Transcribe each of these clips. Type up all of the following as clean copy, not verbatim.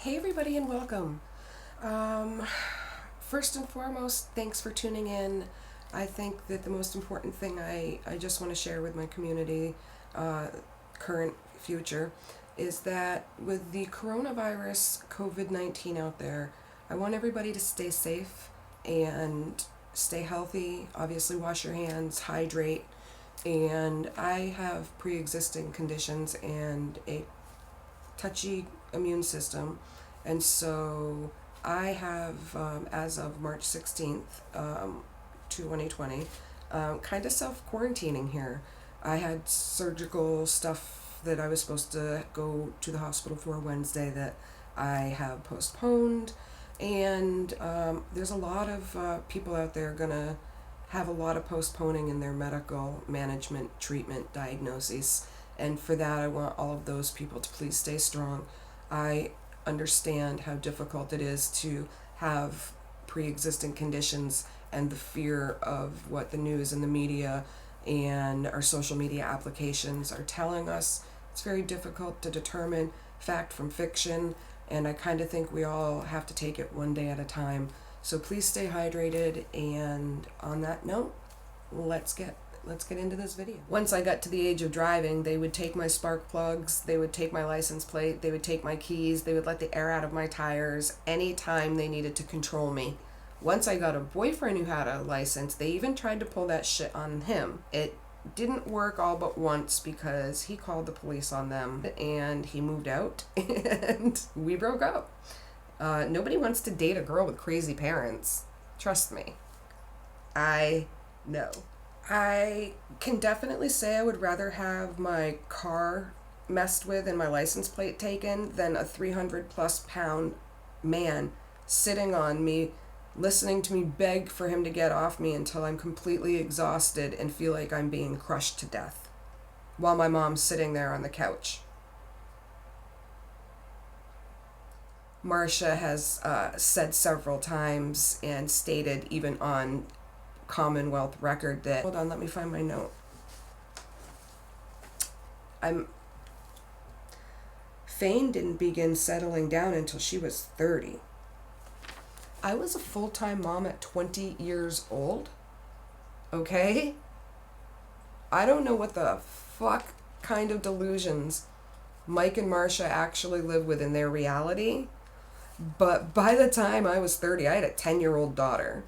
Hey everybody and welcome. First and foremost, thanks for tuning in. I think that the most important thing I just want to share with my community, current, future, is that with the coronavirus COVID-19 out there, I want everybody to stay safe and stay healthy. Obviously wash your hands, hydrate, and I have pre-existing conditions and a touchy immune system, and so I have, as of March 16th, 2020, kind of self-quarantining here. I had surgical stuff that I was supposed to go to the hospital for Wednesday that I have postponed, and there's a lot of people out there gonna have a lot of postponing in their medical management, treatment, diagnoses. And for that, I want all of those people to please stay strong. I understand how difficult it is to have pre-existing conditions and the fear of what the news and the media and our social media applications are telling us. It's very difficult to determine fact from fiction, and I kind of think we all have to take it one day at a time. So please stay hydrated, and on that note, let's get into this video. Once I got to the age of driving, they would take my spark plugs, they would take my license plate, they would take my keys, they would let the air out of my tires anytime they needed to control me. Once I got a boyfriend who had a license, they even tried to pull that shit on him. It didn't work all but once because he called the police on them and he moved out and we broke up. Nobody wants to date a girl with crazy parents. Trust me. I know. I can definitely say I would rather have my car messed with and my license plate taken than a 300+ pound man sitting on me, listening to me beg for him to get off me until I'm completely exhausted and feel like I'm being crushed to death while my mom's sitting there on the couch. Marcia has said several times and stated even on Commonwealth record that, hold on, let me find my note. Fane didn't begin settling down until she was 30. I was a full-time mom at 20 years old. Okay? I don't know what the fuck kind of delusions Mike and Marcia actually live with in their reality, but by the time I was 30, I had a 10-year-old daughter.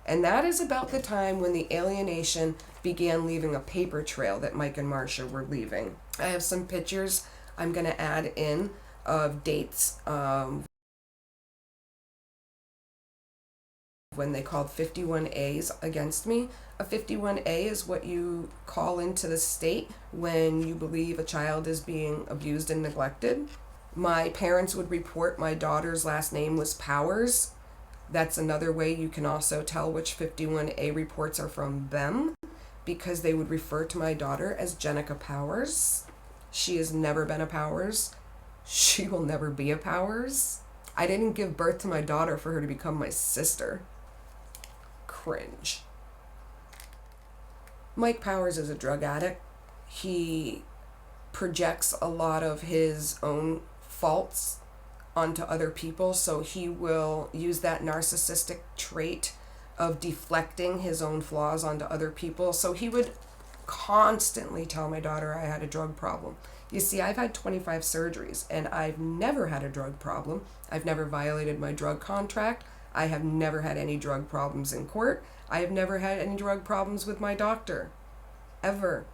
And that is about the time when the alienation began leaving a paper trail that Mike and Marcia were leaving. I have some pictures I'm going to add in of dates when they called 51As against me. A 51A is what you call into the state when you believe a child is being abused and neglected. My parents would report my daughter's last name was Powers. That's another way you can also tell which 51A reports are from them, because they would refer to my daughter as Jenica Powers. She has never been a Powers. She will never be a Powers. I didn't give birth to my daughter for her to become my sister. Cringe. Mike Powers is a drug addict. He projects a lot of his own faults onto other people, so he will use that narcissistic trait of deflecting his own flaws onto other people. So he would constantly tell my daughter I had a drug problem. You see, I've had 25 surgeries and I've never had a drug problem. I've never violated my drug contract. I have never had any drug problems in court. I have never had any drug problems with my doctor, ever.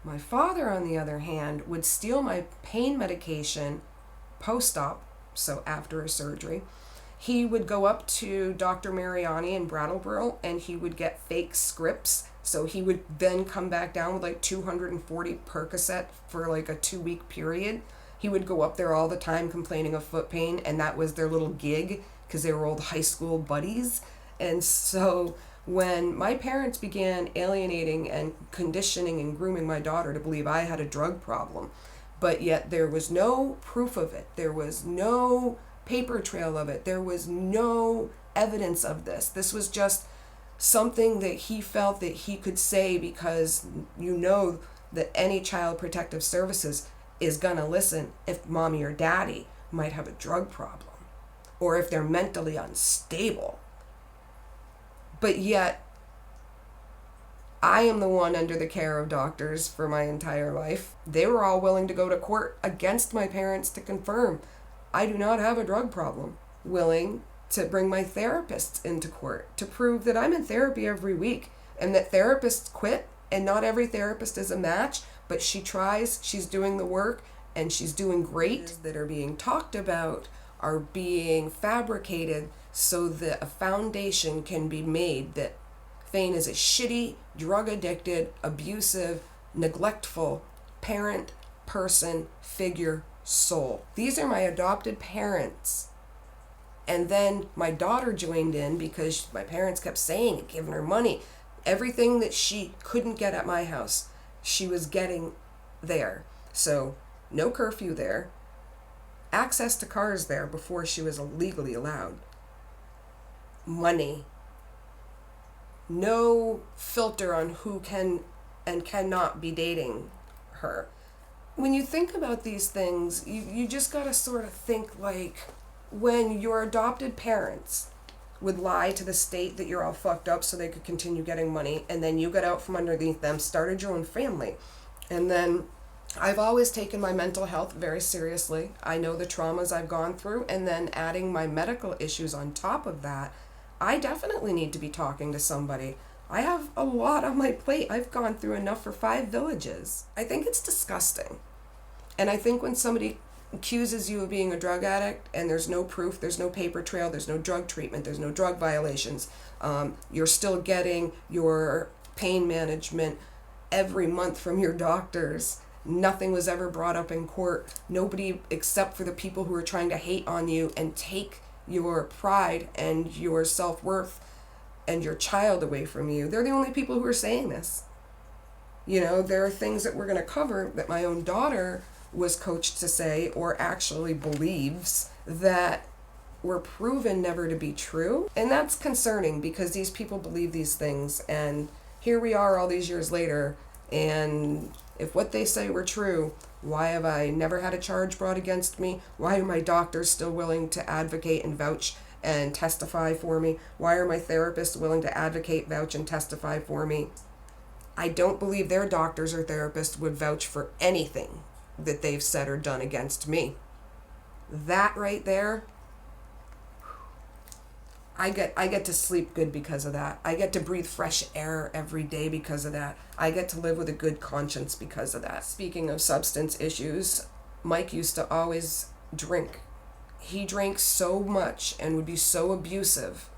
My father, on the other hand, would steal my pain medication post-op, so after a surgery. He would go up to Dr. Mariani in Brattleboro and he would get fake scripts. So he would then come back down with like 240 Percocet for like a 2-week period. He would go up there all the time complaining of foot pain, and that was their little gig because they were old high school buddies. And so when my parents began alienating and conditioning and grooming my daughter to believe I had a drug problem, but yet there was no proof of it, there was no paper trail of it, there was no evidence of this. This was just something that he felt that he could say because you know that any child protective services is gonna listen if mommy or daddy might have a drug problem, or if they're mentally unstable. But yet, I am the one under the care of doctors for my entire life. They were all willing to go to court against my parents to confirm I do not have a drug problem. Willing to bring my therapists into court to prove that I'm in therapy every week and that therapists quit and not every therapist is a match, but she tries, she's doing the work, and she's doing great. That are being talked about are being fabricated so that a foundation can be made that Thane is a shitty, drug-addicted, abusive, neglectful parent, person, figure, soul. These are my adopted parents. And then my daughter joined in because my parents kept saying it, giving her money. Everything that she couldn't get at my house, she was getting there. So no curfew there. Access to cars there before she was legally allowed. Money. No filter on who can and cannot be dating her. When you think about these things, you just gotta sort of think like when your adopted parents would lie to the state that you're all fucked up so they could continue getting money, and then you got out from underneath them, started your own family. And then I've always taken my mental health very seriously. I know the traumas I've gone through, and then adding my medical issues on top of that, I definitely need to be talking to somebody. I have a lot on my plate. I've gone through enough for 5 villages. I think it's disgusting. And I think when somebody accuses you of being a drug addict and there's no proof, there's no paper trail, there's no drug treatment, there's no drug violations, you're still getting your pain management every month from your doctors. Nothing was ever brought up in court. Nobody, except for the people who are trying to hate on you and take your pride and your self-worth and your child away from you. They're the only people who are saying this. You know, there are things that we're going to cover that my own daughter was coached to say, or actually believes, that were proven never to be true. And that's concerning because these people believe these things, and here we are all these years later, and if what they say were true, why have I never had a charge brought against me? Why are my doctors still willing to advocate and vouch and testify for me? Why are my therapists willing to advocate, vouch, and testify for me? I don't believe their doctors or therapists would vouch for anything that they've said or done against me. That right there, I get to sleep good because of that. I get to breathe fresh air every day because of that. I get to live with a good conscience because of that. Speaking of substance issues, Mike used to always drink. He drank so much and would be so abusive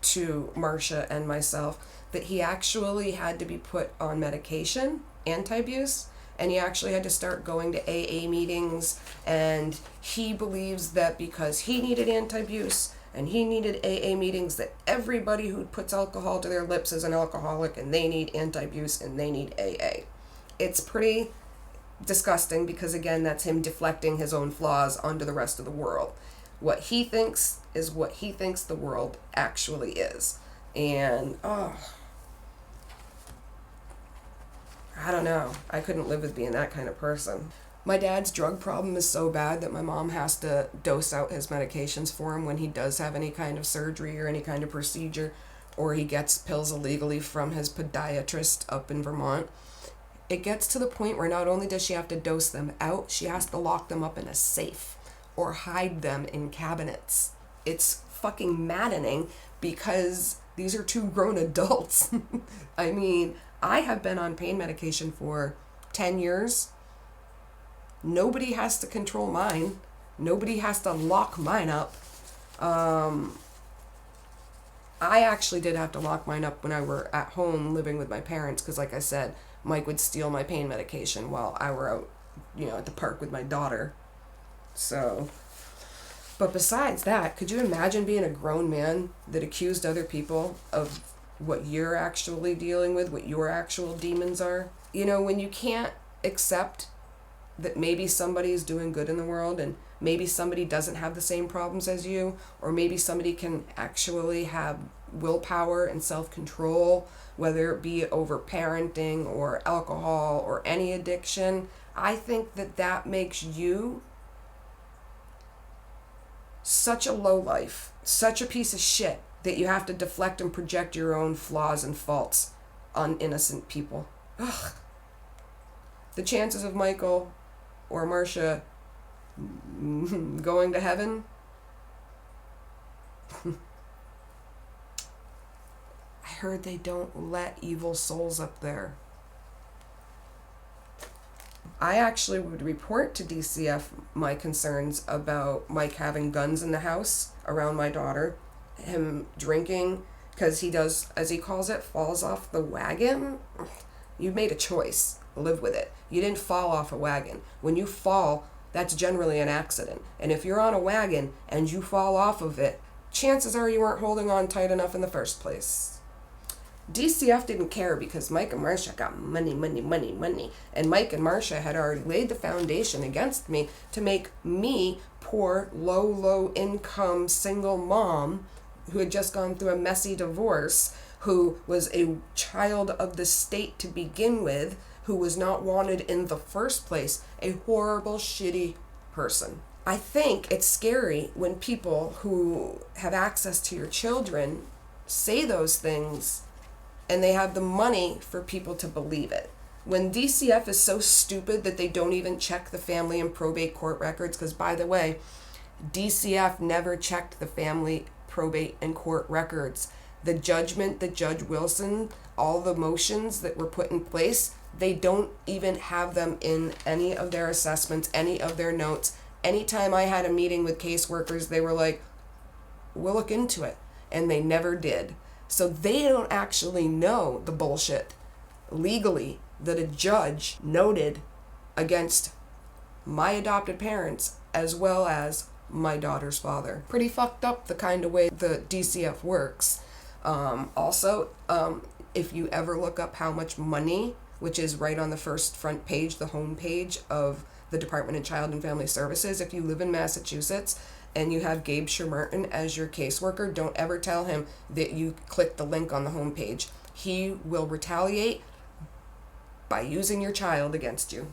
to Marcia and myself that he actually had to be put on medication, anti-abuse, and he actually had to start going to AA meetings, and he believes that because he needed anti-abuse and he needed AA meetings, that everybody who puts alcohol to their lips is an alcoholic and they need anti-abuse and they need AA. It's pretty disgusting because, again, that's him deflecting his own flaws onto the rest of the world. What he thinks is what he thinks the world actually is. And, I don't know. I couldn't live with being that kind of person. My dad's drug problem is so bad that my mom has to dose out his medications for him when he does have any kind of surgery or any kind of procedure, or he gets pills illegally from his podiatrist up in Vermont. It gets to the point where not only does she have to dose them out, she has to lock them up in a safe or hide them in cabinets. It's fucking maddening because these are 2 grown adults. I mean, I have been on pain medication for 10 years. Nobody has to control mine. Nobody has to lock mine up. I actually did have to lock mine up when I were at home living with my parents because, like I said, Mike would steal my pain medication while I were out, at the park with my daughter. So, but besides that, could you imagine being a grown man that accused other people of what you're actually dealing with, what your actual demons are? When you can't accept that maybe somebody's doing good in the world and maybe somebody doesn't have the same problems as you, or maybe somebody can actually have willpower and self-control, whether it be over parenting or alcohol or any addiction, I think that makes you such a lowlife, such a piece of shit that you have to deflect and project your own flaws and faults on innocent people. Ugh. The chances of Michael or Marcia going to heaven, I heard they don't let evil souls up there. I actually would report to DCF my concerns about Mike having guns in the house around my daughter, him drinking, because he does, as he calls it, falls off the wagon. You made a choice. Live with it. You didn't fall off a wagon. When you fall, that's generally an accident. And if you're on a wagon and you fall off of it, chances are you weren't holding on tight enough in the first place. DCF didn't care because Mike and Marcia got money. And Mike and Marcia had already laid the foundation against me to make me, poor, low income single mom who had just gone through a messy divorce, who was a child of the state to begin with, who was not wanted in the first place, a horrible, shitty person. I think it's scary when people who have access to your children say those things and they have the money for people to believe it. When DCF is so stupid that they don't even check the family and probate court records, because by the way, DCF never checked the family, probate, and court records. The judgment that Judge Wilson, all the motions that were put in place, they don't even have them in any of their assessments, any of their notes. Anytime I had a meeting with caseworkers, they were like, we'll look into it. And they never did. So they don't actually know the bullshit legally that a judge noted against my adopted parents as well as my daughter's father. Pretty fucked up the kind of way the DCF works. Also, if you ever look up how much money, which is right on the first front page, the home page of the Department of Child and Family Services, if you live in Massachusetts and you have ℂ𝕆𝕚 as your caseworker, don't ever tell him that you clicked the link on the home page. He will retaliate by using your child against you.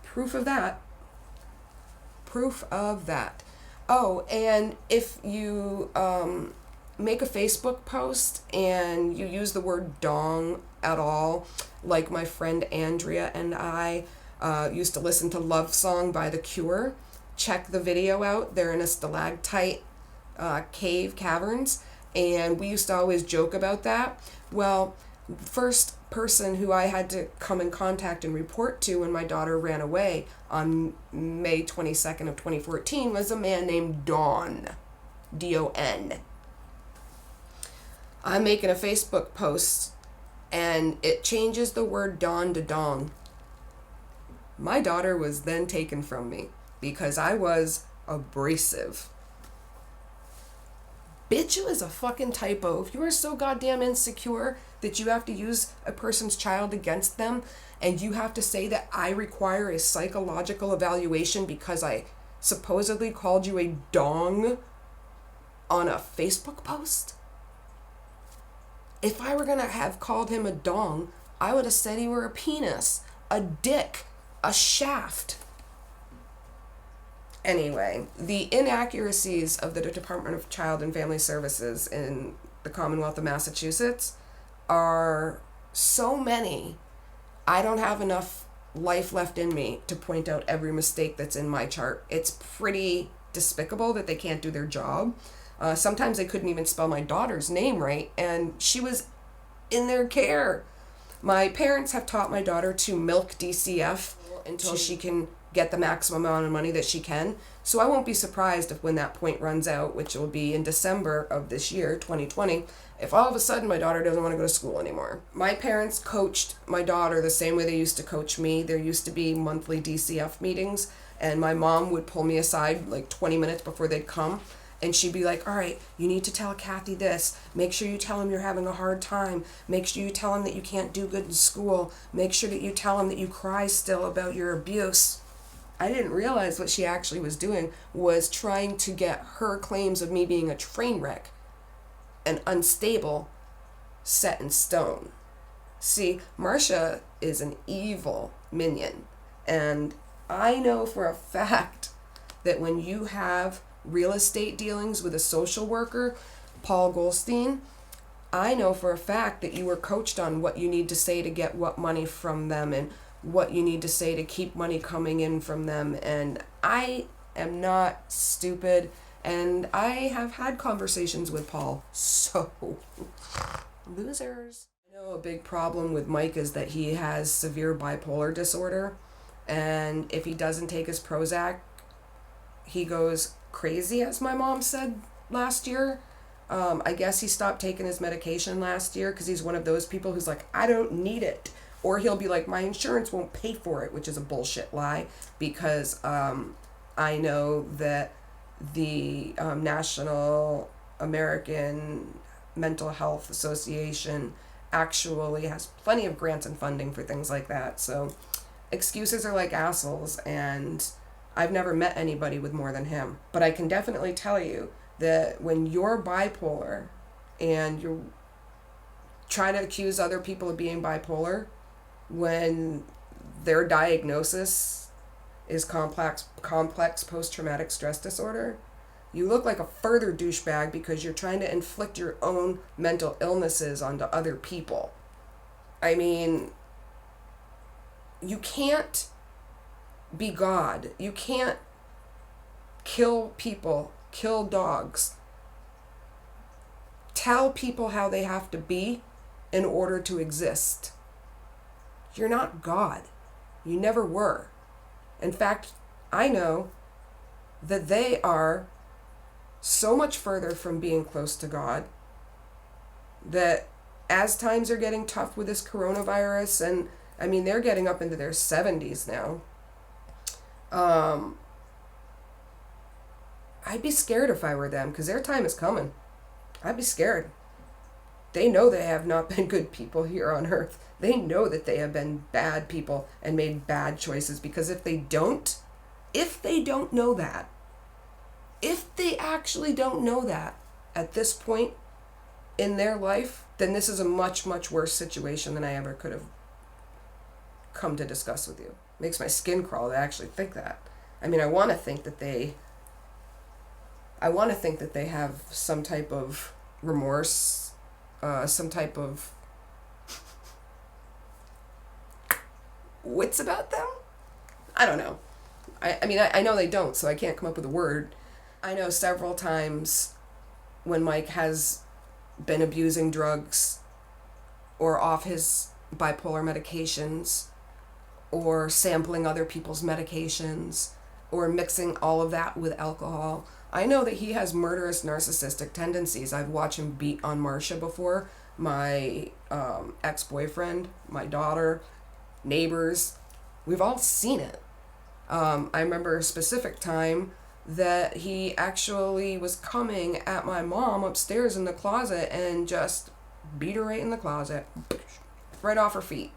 Proof of that. Oh, and if you make a Facebook post and you use the word dong at all, like my friend Andrea and I used to listen to Love Song by The Cure, check the video out. They're in a stalactite caverns, and we used to always joke about that. Well, first person who I had to come in contact and report to when my daughter ran away on May 22nd of 2014 was a man named Don, D-O-N. I'm making a Facebook post and it changes the word Don to Dong. My daughter was then taken from me because I was abrasive. Bitch, it was a fucking typo. If you are so goddamn insecure that you have to use a person's child against them and you have to say that I require a psychological evaluation because I supposedly called you a dong on a Facebook post? If I were gonna have called him a dong, I would have said he were a penis, a dick, a shaft. Anyway, the inaccuracies of the Department of Child and Family Services in the Commonwealth of Massachusetts are so many, I don't have enough life left in me to point out every mistake that's in my chart. It's pretty despicable that they can't do their job. Sometimes they couldn't even spell my daughter's name right, and she was in their care. My parents have taught my daughter to milk DCF until she can get the maximum amount of money that she can. So I won't be surprised if when that point runs out, which will be in December of this year, 2020, if all of a sudden my daughter doesn't want to go to school anymore. My parents coached my daughter the same way they used to coach me. There used to be monthly DCF meetings, and my mom would pull me aside like 20 minutes before they'd come. And she'd be like, all right, you need to tell Kathy this. Make sure you tell him you're having a hard time. Make sure you tell him that you can't do good in school. Make sure that you tell him that you cry still about your abuse. I didn't realize what she actually was doing was trying to get her claims of me being a train wreck and unstable set in stone. See, Marcia is an evil minion. And I know for a fact that when you have real estate dealings with a social worker, Paul Goldstein, I know for a fact that you were coached on what you need to say to get what money from them and what you need to say to keep money coming in from them. And I am not stupid, and I have had conversations with Paul. So, losers. I know a big problem with Mike is that he has severe bipolar disorder, and if he doesn't take his Prozac, he goes crazy, as my mom said last year. I guess he stopped taking his medication last year because he's one of those people who's like, I don't need it. Or he'll be like, my insurance won't pay for it, which is a bullshit lie, because I know that the National American Mental Health Association actually has plenty of grants and funding for things like that. So excuses are like assholes, and I've never met anybody with more than him. But I can definitely tell you that when you're bipolar and you're trying to accuse other people of being bipolar, when their diagnosis is complex post-traumatic stress disorder, you look like a further douchebag because you're trying to inflict your own mental illnesses onto other people. I mean, you can't be God. You can't kill people, kill dogs, tell people how they have to be in order to exist. You're not God. You never were. In fact, I know that they are so much further from being close to God that as times are getting tough with this coronavirus, and I mean, they're getting up into their 70s now, I'd be scared if I were them, because their time is coming. I'd be scared. They know they have not been good people here on earth. They know that they have been bad people and made bad choices, because if they don't know that, if they actually don't know that at this point in their life, then this is a much, much worse situation than I ever could have come to discuss with you. Makes my skin crawl to actually think that. I mean, I want to think that they have some type of remorse, some type of wits about them. I don't know. I mean, I know they don't, so I can't come up with a word. I know several times when Mike has been abusing drugs or off his bipolar medications or sampling other people's medications or mixing all of that with alcohol. I know that he has murderous narcissistic tendencies. I've watched him beat on Marcia before, my ex-boyfriend, my daughter, neighbors. We've all seen it. I remember a specific time that he actually was coming at my mom upstairs in the closet and just beat her right in the closet, right off her feet.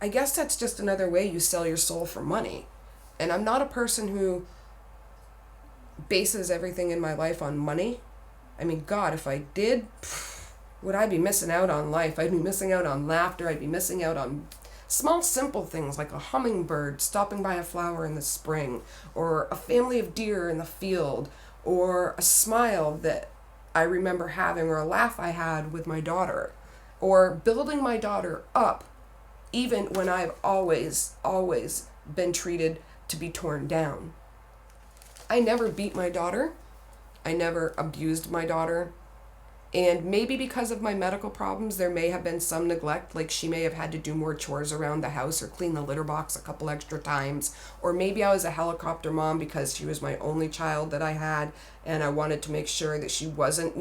I guess that's just another way you sell your soul for money. And I'm not a person who bases everything in my life on money. I mean, God, if I did, would I be missing out on life? I'd be missing out on laughter. I'd be missing out on small, simple things like a hummingbird stopping by a flower in the spring, or a family of deer in the field, or a smile that I remember having, or a laugh I had with my daughter, or building my daughter up, even when I've always been treated to be torn down. I never beat my daughter. I never abused my daughter. And maybe because of my medical problems, there may have been some neglect, like she may have had to do more chores around the house or clean the litter box a couple extra times. Or maybe I was a helicopter mom because she was my only child that I had, and I wanted to make sure that she wasn't,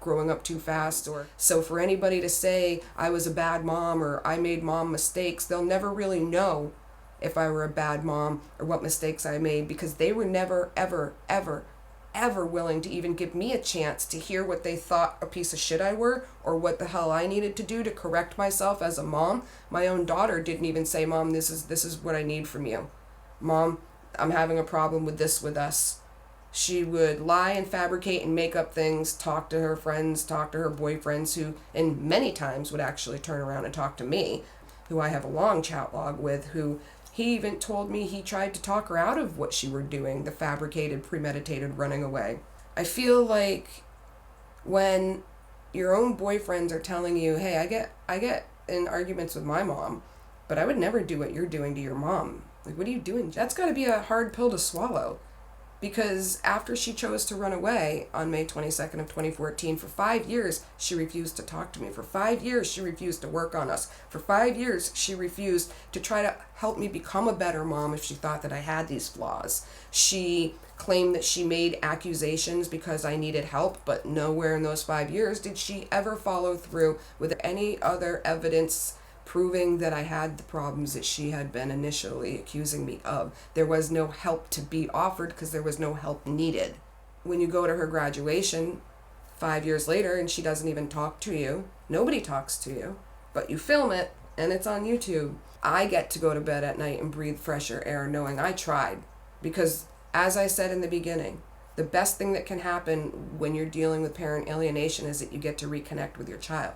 growing up too fast. Or so for anybody to say I was a bad mom or I made mom mistakes, they'll never really know if I were a bad mom or what mistakes I made, because they were never, ever willing to even give me a chance to hear what they thought a piece of shit I were, or what the hell I needed to do to correct myself as a mom. My own daughter didn't even say, Mom, this is what I need from you. Mom, I'm having a problem with this with us. She would lie and fabricate and make up things, talk to her friends, talk to her boyfriends, who, and many times would actually turn around and talk to me, who I have a long chat log with, who He even told me he tried to talk her out of what she were doing, the fabricated, premeditated running away. I feel like when your own boyfriends are telling you, hey, I get in arguments with my mom, but I would never do what you're doing to your mom. Like, what are you doing? That's got to be a hard pill to swallow. Because after she chose to run away on May 22nd of 2014, for 5 years, she refused to talk to me. For 5 years, she refused to work on us. For 5 years, she refused to try to help me become a better mom if she thought that I had these flaws. She claimed that she made accusations because I needed help, but nowhere in those 5 years did she ever follow through with any other evidence proving that I had the problems that she had been initially accusing me of. There was no help to be offered because there was no help needed. When you go to her graduation 5 years later and she doesn't even talk to you, nobody talks to you, but you film it and it's on YouTube. I get to go to bed at night and breathe fresher air knowing I tried. Because as I said in the beginning, the best thing that can happen when you're dealing with parent alienation is that you get to reconnect with your child.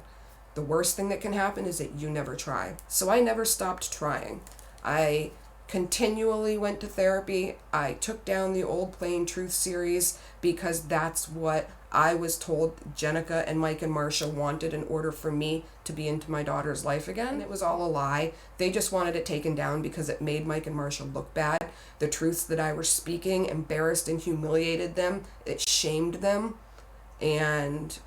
The worst thing that can happen is that you never try. So I never stopped trying. I continually went to therapy. I took down the old Plain Truth series because that's what I was told Jenica and Mike and Marcia wanted in order for me to be into my daughter's life again. It was all a lie. They just wanted it taken down because it made Mike and Marcia look bad. The truths that I was speaking embarrassed and humiliated them. It shamed them. And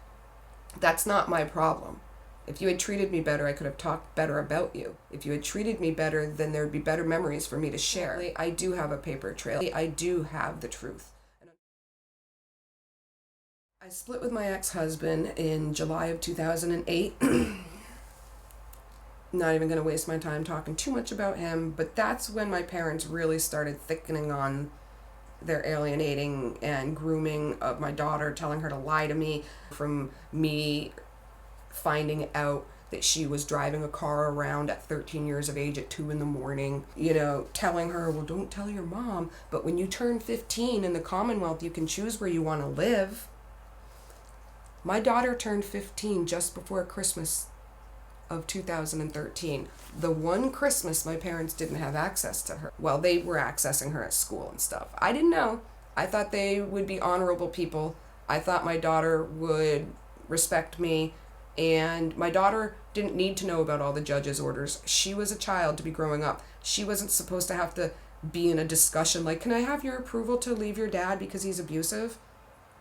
that's not my problem. If you had treated me better, I could have talked better about you. If you had treated me better, then there would be better memories for me to share. I do have a paper trail. I do have the truth. I split with my ex-husband in July of 2008. Not even going to waste my time talking too much about him, but that's when my parents really started thickening on their alienating and grooming of my daughter, telling her to lie to me, from me finding out that she was driving a car around at 13 years of age at 2 a.m, telling her, well, don't tell your mom, but when you turn 15 in the Commonwealth, you can choose where you want to live. My daughter turned 15 just before Christmas of 2013. The one Christmas my parents didn't have access to her. Well, they were accessing her at school and stuff. I didn't know. I thought they would be honorable people. I thought my daughter would respect me. And my daughter didn't need to know about all the judge's orders. She was a child to be growing up. She wasn't supposed to have to be in a discussion like, can I have your approval to leave your dad because he's abusive?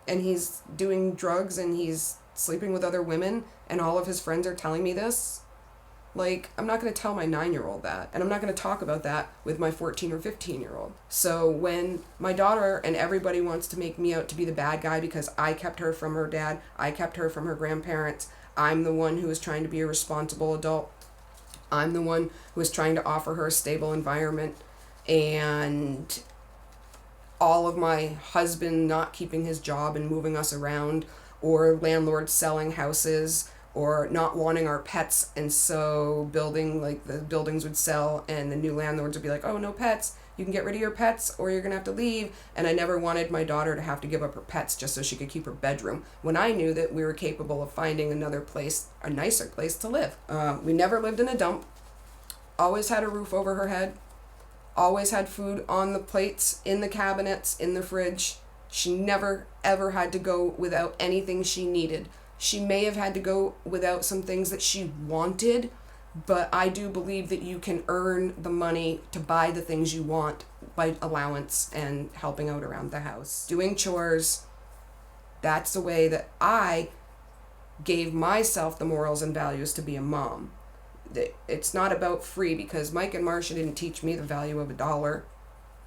And he's doing drugs and he's sleeping with other women and all of his friends are telling me this? Like, I'm not going to tell my 9-year-old that. And I'm not going to talk about that with my 14 or 15-year-old. So when my daughter and everybody wants to make me out to be the bad guy because I kept her from her dad, I kept her from her grandparents, I'm the one who was trying to be a responsible adult. I'm the one who was trying to offer her a stable environment. And all of my husband not keeping his job and moving us around, or landlords selling houses, or not wanting our pets, and so the buildings would sell and the new landlords would be like, oh, no pets, you can get rid of your pets or you're gonna have to leave. And I never wanted my daughter to have to give up her pets just so she could keep her bedroom, when I knew that we were capable of finding another place, a nicer place to live. We never lived in a dump, always had a roof over her head, always had food on the plates, in the cabinets, in the fridge. She never ever had to go without anything she needed. She may have had to go without some things that she wanted, but I do believe that you can earn the money to buy the things you want by allowance and helping out around the house. Doing chores, that's the way that I gave myself the morals and values to be a mom. It's not about free, because Mike and Marcia didn't teach me the value of $1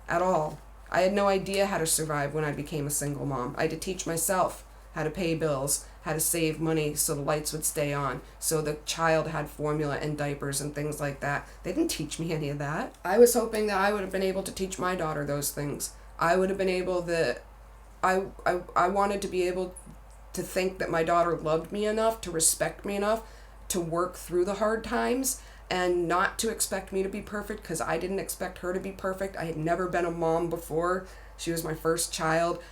at all. I had no idea how to survive when I became a single mom. I had to teach myself how to pay bills, how to save money so the lights would stay on, so the child had formula and diapers and things like that. They didn't teach me any of that. I was hoping that I would have been able to teach my daughter those things. I would have been able that I wanted to be able to think that my daughter loved me enough, to respect me enough, to work through the hard times, and not to expect me to be perfect, because I didn't expect her to be perfect. I had never been a mom before. She was my first child.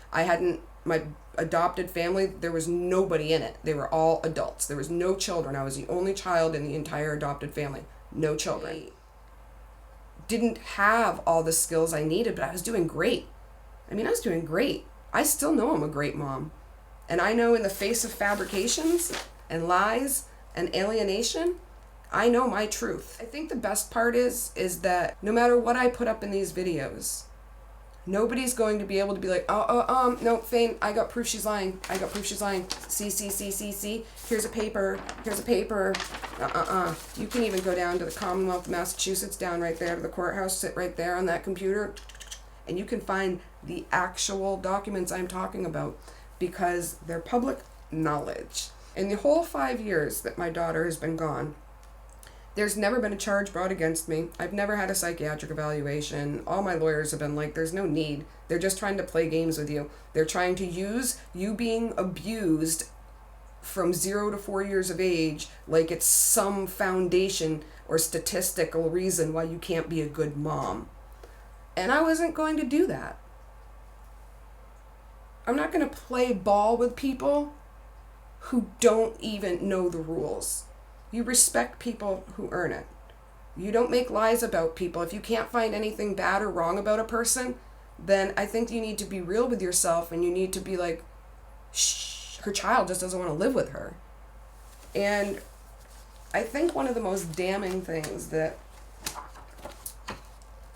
My adopted family, there was nobody in it. They were all adults. There was no children. I was the only child in the entire adopted family. No children. I didn't have all the skills I needed, but I was doing great. I was doing great. I still know I'm a great mom. And I know in the face of fabrications and lies and alienation, I know my truth. I think the best part is that no matter what I put up in these videos, nobody's going to be able to be like, no, Fane, I got proof she's lying. See. Here's a paper. You can even go down to the Commonwealth of Massachusetts, down right there to the courthouse, sit right there on that computer, and you can find the actual documents I'm talking about because they're public knowledge. In the whole 5 years that my daughter has been gone, there's never been a charge brought against me. I've never had a psychiatric evaluation. All my lawyers have been like, there's no need. They're just trying to play games with you. They're trying to use you being abused from 0 to 4 years of age like it's some foundation or statistical reason why you can't be a good mom. And I wasn't going to do that. I'm not going to play ball with people who don't even know the rules. You respect people who earn it. You don't make lies about people. If you can't find anything bad or wrong about a person, then I think you need to be real with yourself, and you need to be like, shh, her child just doesn't want to live with her. And I think one of the most damning things that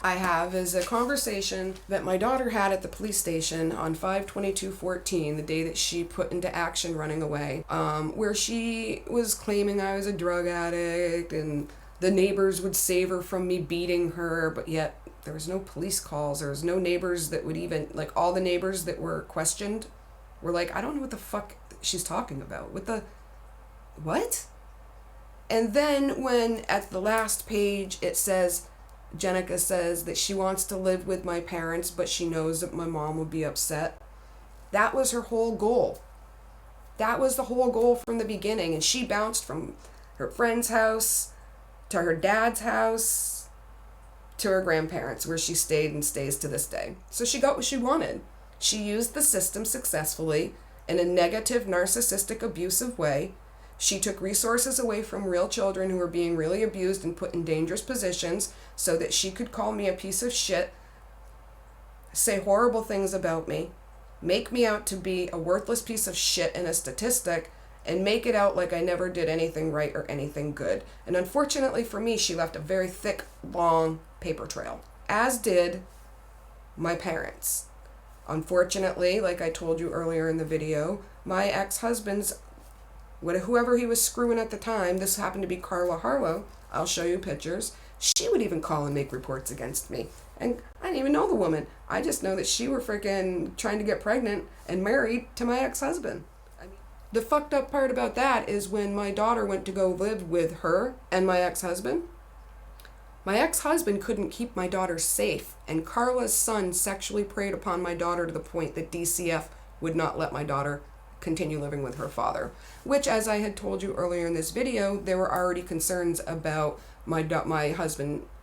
I have is a conversation that my daughter had at the police station on 5/22/14, the day that she put into action running away, where she was claiming I was a drug addict and the neighbors would save her from me beating her, but yet there was no police calls. There was no neighbors that would even, like, all the neighbors that were questioned were like, I don't know what the fuck she's talking about. What? And then when at the last page it says, Jenica says that she wants to live with my parents, but she knows that my mom would be upset. That was her whole goal. That was the whole goal from the beginning. And she bounced from her friend's house to her dad's house to her grandparents, where she stayed and stays to this day. So she got what she wanted. She used the system successfully in a negative, narcissistic, abusive way. She took resources away from real children who were being really abused and put in dangerous positions so that she could call me a piece of shit, say horrible things about me, make me out to be a worthless piece of shit and a statistic, and make it out like I never did anything right or anything good. And unfortunately for me, she left a very thick, long paper trail, as did my parents. Unfortunately, like I told you earlier in the video, my ex-husband's, whoever he was screwing at the time, this happened to be Carla Harlow, I'll show you pictures, she would even call and make reports against me. And I didn't even know the woman. I just know that she were freaking trying to get pregnant and married to my ex-husband. The fucked up part about that is when my daughter went to go live with her and my ex-husband couldn't keep my daughter safe, and Carla's son sexually preyed upon my daughter to the point that DCF would not let my daughter continue living with her father, which, as I had told you earlier in this video, there were already concerns about my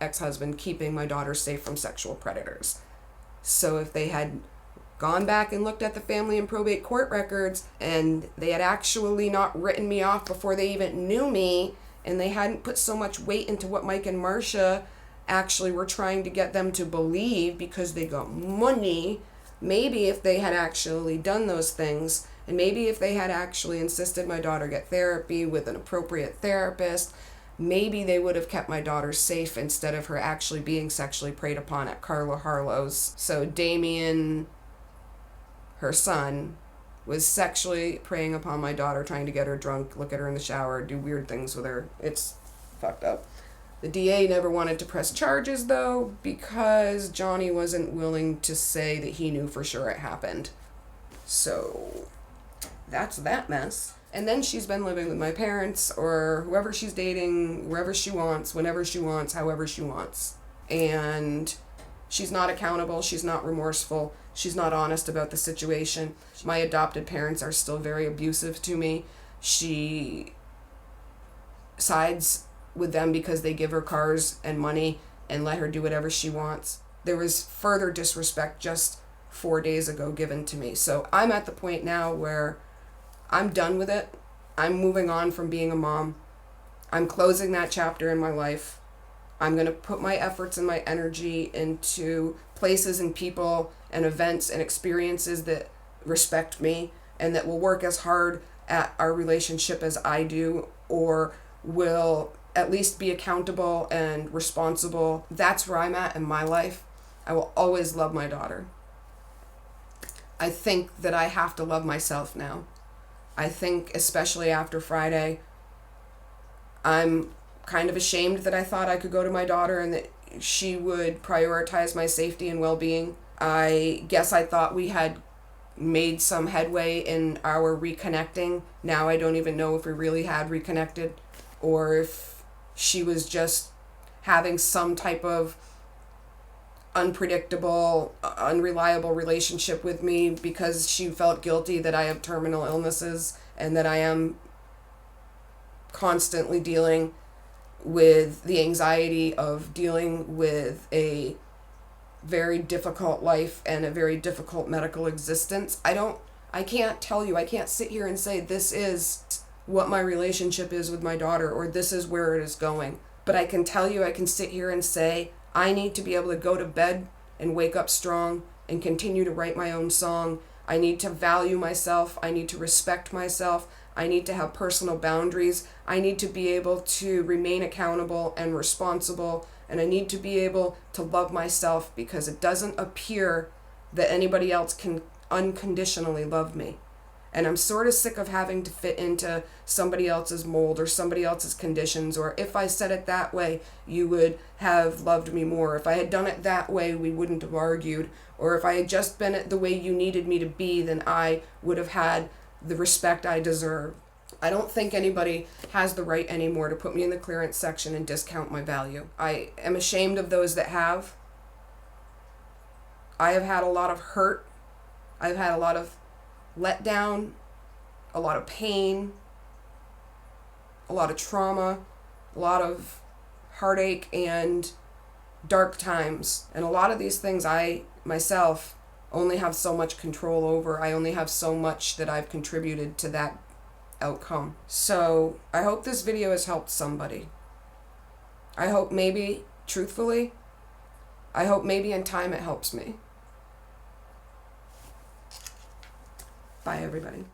ex-husband keeping my daughter safe from sexual predators. So if they had gone back and looked at the family and probate court records, and they had actually not written me off before they even knew me, and they hadn't put so much weight into what Mike and Marcia actually were trying to get them to believe because they got money, maybe if they had actually done those things, and maybe if they had actually insisted my daughter get therapy with an appropriate therapist, maybe they would have kept my daughter safe instead of her actually being sexually preyed upon at Carla Harlow's. So Damien, her son, was sexually preying upon my daughter, trying to get her drunk, look at her in the shower, do weird things with her. It's fucked up. The DA never wanted to press charges, though, because Johnny wasn't willing to say that he knew for sure it happened. So that's that mess. And then she's been living with my parents or whoever she's dating, wherever she wants, whenever she wants, however she wants. And she's not accountable. She's not remorseful. She's not honest about the situation. My adopted parents are still very abusive to me. She sides with them because they give her cars and money and let her do whatever she wants. There was further disrespect just 4 days ago given to me. So I'm at the point now where I'm done with it. I'm moving on from being a mom. I'm closing that chapter in my life. I'm going to put my efforts and my energy into places and people and events and experiences that respect me and that will work as hard at our relationship as I do, or will at least be accountable and responsible. That's where I'm at in my life. I will always love my daughter. I think that I have to love myself now. I think, especially after Friday, I'm kind of ashamed that I thought I could go to my daughter and that she would prioritize my safety and well-being. I guess I thought we had made some headway in our reconnecting. Now I don't even know if we really had reconnected, or if she was just having some type of unpredictable, unreliable relationship with me because she felt guilty that I have terminal illnesses and that I am constantly dealing with the anxiety of dealing with a very difficult life and a very difficult medical existence. I can't tell you, I can't sit here and say this is what my relationship is with my daughter or this is where it is going. But I can tell you, I can sit here and say, I need to be able to go to bed and wake up strong and continue to write my own song. I need to value myself. I need to respect myself. I need to have personal boundaries. I need to be able to remain accountable and responsible. And I need to be able to love myself, because it doesn't appear that anybody else can unconditionally love me. And I'm sort of sick of having to fit into somebody else's mold or somebody else's conditions, or if I said it that way, you would have loved me more. If I had done it that way, we wouldn't have argued. Or if I had just been it the way you needed me to be, then I would have had the respect I deserve. I don't think anybody has the right anymore to put me in the clearance section and discount my value. I am ashamed of those that have. I have had a lot of hurt. I've had a lot of letdown, a lot of pain, a lot of trauma, a lot of heartache and dark times. And a lot of these things I myself only have so much control over. I only have so much that I've contributed to that outcome. So I hope this video has helped somebody. I hope maybe, truthfully, I hope maybe in time it helps me. Bye, everybody.